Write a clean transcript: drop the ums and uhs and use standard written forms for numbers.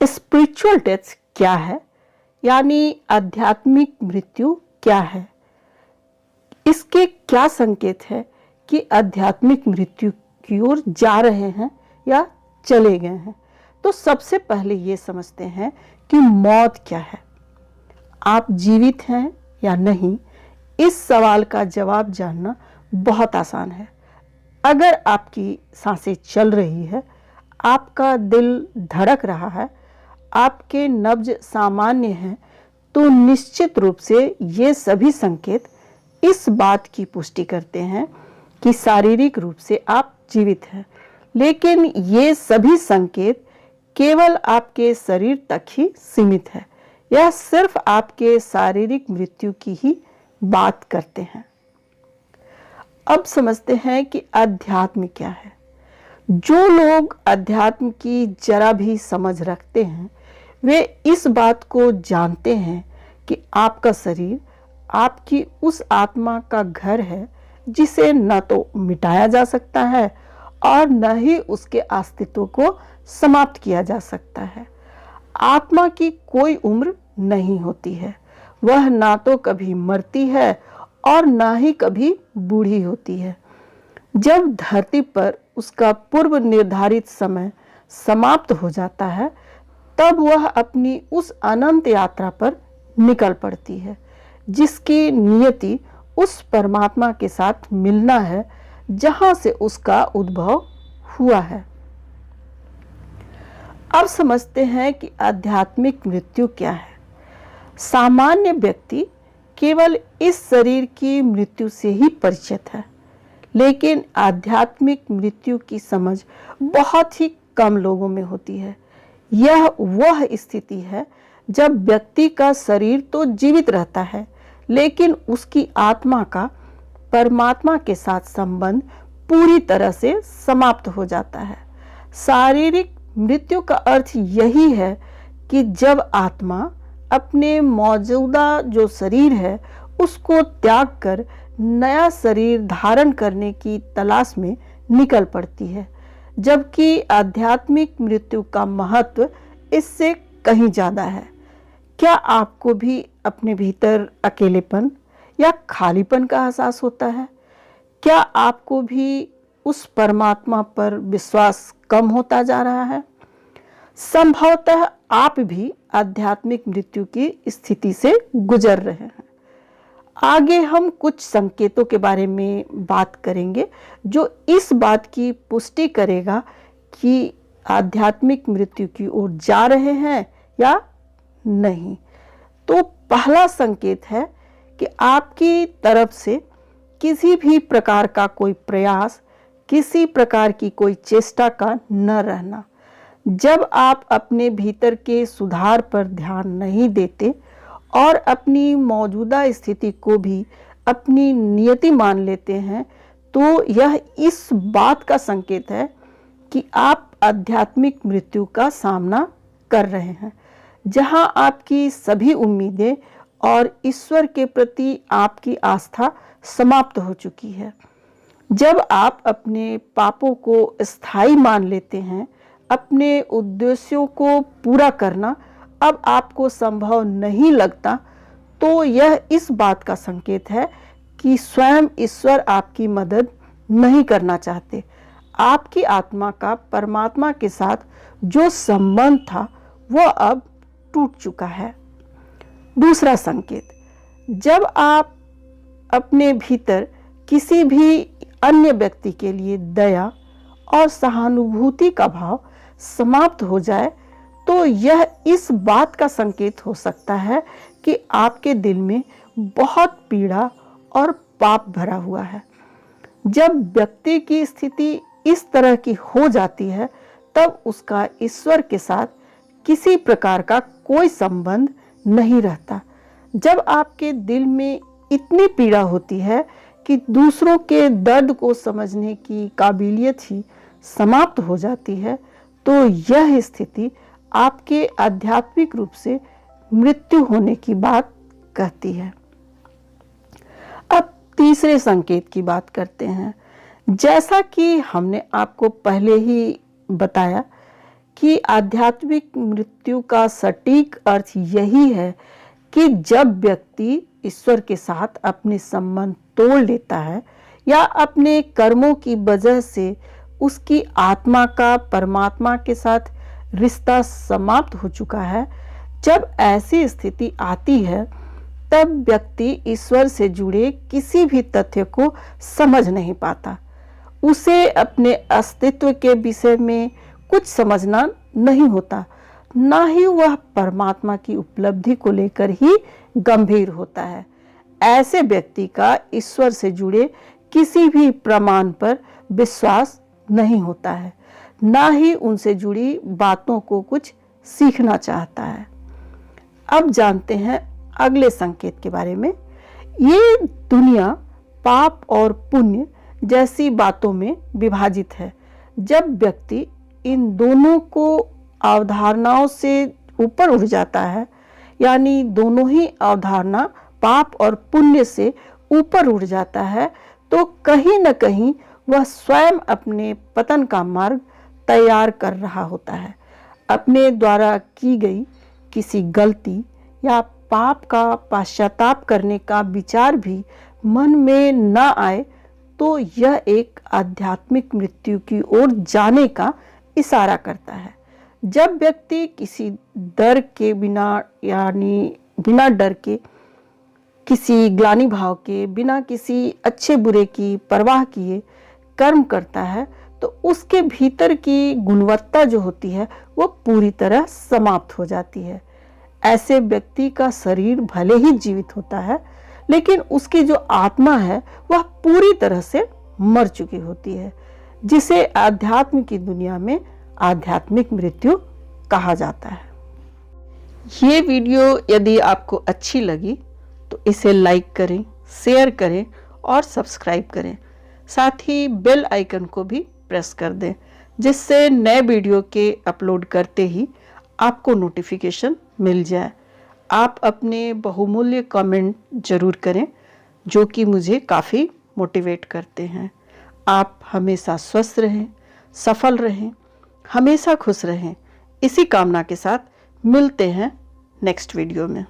Spiritual death क्या है, यानी आध्यात्मिक मृत्यु क्या है, इसके क्या संकेत है कि आध्यात्मिक मृत्यु की ओर जा रहे हैं या चले गए हैं। तो सबसे पहले ये समझते हैं कि मौत क्या है। आप जीवित हैं या नहीं, इस सवाल का जवाब जानना बहुत आसान है। अगर आपकी सांसें चल रही है, आपका दिल धड़क रहा है, आपके नब्ज सामान्य हैं, तो निश्चित रूप से ये सभी संकेत इस बात की पुष्टि करते हैं कि शारीरिक रूप से आप जीवित हैं। लेकिन ये सभी संकेत केवल आपके शरीर तक ही सीमित है। यह सिर्फ आपके शारीरिक मृत्यु की ही बात करते हैं। अब समझते हैं कि अध्यात्म क्या है। जो लोग अध्यात्म की जरा भी समझ रखते हैं, वे इस बात को जानते हैं कि आपका शरीर आपकी उस आत्मा का घर है जिसे न तो मिटाया जा सकता है और न ही उसके अस्तित्व को समाप्त किया जा सकता है। आत्मा की कोई उम्र नहीं होती है, वह ना तो कभी मरती है और ना ही कभी बूढ़ी होती है। जब धरती पर उसका पूर्व निर्धारित समय समाप्त हो जाता है, तब वह अपनी उस अनंत यात्रा पर निकल पड़ती है जिसकी नियति उस परमात्मा के साथ मिलना है जहां से उसका उद्भव हुआ है। अब समझते हैं कि आध्यात्मिक मृत्यु क्या है। सामान्य व्यक्ति केवल इस शरीर की मृत्यु से ही परिचित है, लेकिन आध्यात्मिक मृत्यु की समझ बहुत ही कम लोगों में होती है। यह वह स्थिति है जब व्यक्ति का शरीर तो जीवित रहता है, लेकिन उसकी आत्मा का परमात्मा के साथ संबंध पूरी तरह से समाप्त हो जाता है। शारीरिक मृत्यु का अर्थ यही है कि जब आत्मा अपने मौजूदा जो शरीर है उसको त्याग कर नया शरीर धारण करने की तलाश में निकल पड़ती है, जबकि आध्यात्मिक मृत्यु का महत्व इससे कहीं ज़्यादा है। क्या आपको भी अपने भीतर अकेलेपन या खालीपन का एहसास होता है? क्या आपको भी उस परमात्मा पर विश्वास कम होता जा रहा है? संभवतः आप भी आध्यात्मिक मृत्यु की स्थिति से गुजर रहे हैं। आगे हम कुछ संकेतों के बारे में बात करेंगे जो इस बात की पुष्टि करेगा कि आध्यात्मिक मृत्यु की ओर जा रहे हैं या नहीं। तो पहला संकेत है कि आपकी तरफ से किसी भी प्रकार का कोई प्रयास, किसी प्रकार की कोई चेष्टा का न रहना। जब आप अपने भीतर के सुधार पर ध्यान नहीं देते और अपनी मौजूदा स्थिति को भी अपनी नियति मान लेते हैं, तो यह इस बात का संकेत है कि आप आध्यात्मिक मृत्यु का सामना कर रहे हैं, जहां आपकी सभी उम्मीदें और ईश्वर के प्रति आपकी आस्था समाप्त हो चुकी है। जब आप अपने पापों को स्थायी मान लेते हैं, अपने उद्देश्यों को पूरा करना अब आपको संभव नहीं लगता, तो यह इस बात का संकेत है कि स्वयं ईश्वर आपकी मदद नहीं करना चाहते। आपकी आत्मा का परमात्मा के साथ जो संबंध था वह अब टूट चुका है। दूसरा संकेत, जब आप अपने भीतर किसी भी अन्य व्यक्ति के लिए दया और सहानुभूति का भाव समाप्त हो जाए, तो यह इस बात का संकेत हो सकता है कि आपके दिल में बहुत पीड़ा और पाप भरा हुआ है। जब व्यक्ति की स्थिति इस तरह की हो जाती है, तब उसका ईश्वर के साथ किसी प्रकार का कोई संबंध नहीं रहता। जब आपके दिल में इतनी पीड़ा होती है कि दूसरों के दर्द को समझने की काबिलियत ही समाप्त हो जाती है, तो यह स्थिति आपके आध्यात्मिक रूप से मृत्यु होने की बात कहती है। अब तीसरे संकेत की बात करते हैं। जैसा कि हमने आपको पहले ही बताया कि आध्यात्मिक मृत्यु का सटीक अर्थ यही है कि जब व्यक्ति ईश्वर के साथ अपने संबंध तोड़ लेता है या अपने कर्मों की वजह से उसकी आत्मा का परमात्मा के साथ रिश्ता समाप्त हो चुका है। जब ऐसी स्थिति आती है तब व्यक्ति ईश्वर से जुड़े किसी भी तथ्य को समझ नहीं पाता। उसे अपने अस्तित्व के विषय में कुछ समझना नहीं होता, ना ही वह परमात्मा की उपलब्धि को लेकर ही गंभीर होता है। ऐसे व्यक्ति का ईश्वर से जुड़े किसी भी प्रमाण पर विश्वास नहीं होता है, ना ही उनसे जुड़ी बातों को कुछ सीखना चाहता है। अब जानते हैं अगले संकेत के बारे में। ये दुनिया पाप और पुण्य जैसी बातों में विभाजित है। जब व्यक्ति इन दोनों को अवधारणाओं से ऊपर उठ जाता है, यानी दोनों ही अवधारणा पाप और पुण्य से ऊपर उठ जाता है, तो कहीं न कहीं वह स्वयं अपने पतन का मार्ग तैयार कर रहा होता है। अपने द्वारा की गई किसी गलती या पाप का पश्चाताप करने का विचार भी मन में न आए तो यह एक आध्यात्मिक मृत्यु की ओर जाने का इशारा करता है। जब व्यक्ति किसी डर के बिना, यानी बिना डर के, किसी ग्लानि भाव के, बिना किसी अच्छे बुरे की परवाह किए कर्म करता है तो उसके भीतर की गुणवत्ता जो होती है वो पूरी तरह समाप्त हो जाती है। ऐसे व्यक्ति का शरीर भले ही जीवित होता है, लेकिन उसकी जो आत्मा है वह पूरी तरह से मर चुकी होती है, जिसे आध्यात्म की दुनिया में आध्यात्मिक मृत्यु कहा जाता है। ये वीडियो यदि आपको अच्छी लगी तो इसे लाइक करें, शेयर करें और सब्सक्राइब करें। साथ ही बेल आइकन को भी प्रेस कर दें, जिससे नए वीडियो के अपलोड करते ही आपको नोटिफिकेशन मिल जाए। आप अपने बहुमूल्य कमेंट जरूर करें, जो कि मुझे काफ़ी मोटिवेट करते हैं। आप हमेशा स्वस्थ रहें, सफल रहें, हमेशा खुश रहें। इसी कामना के साथ मिलते हैं नेक्स्ट वीडियो में।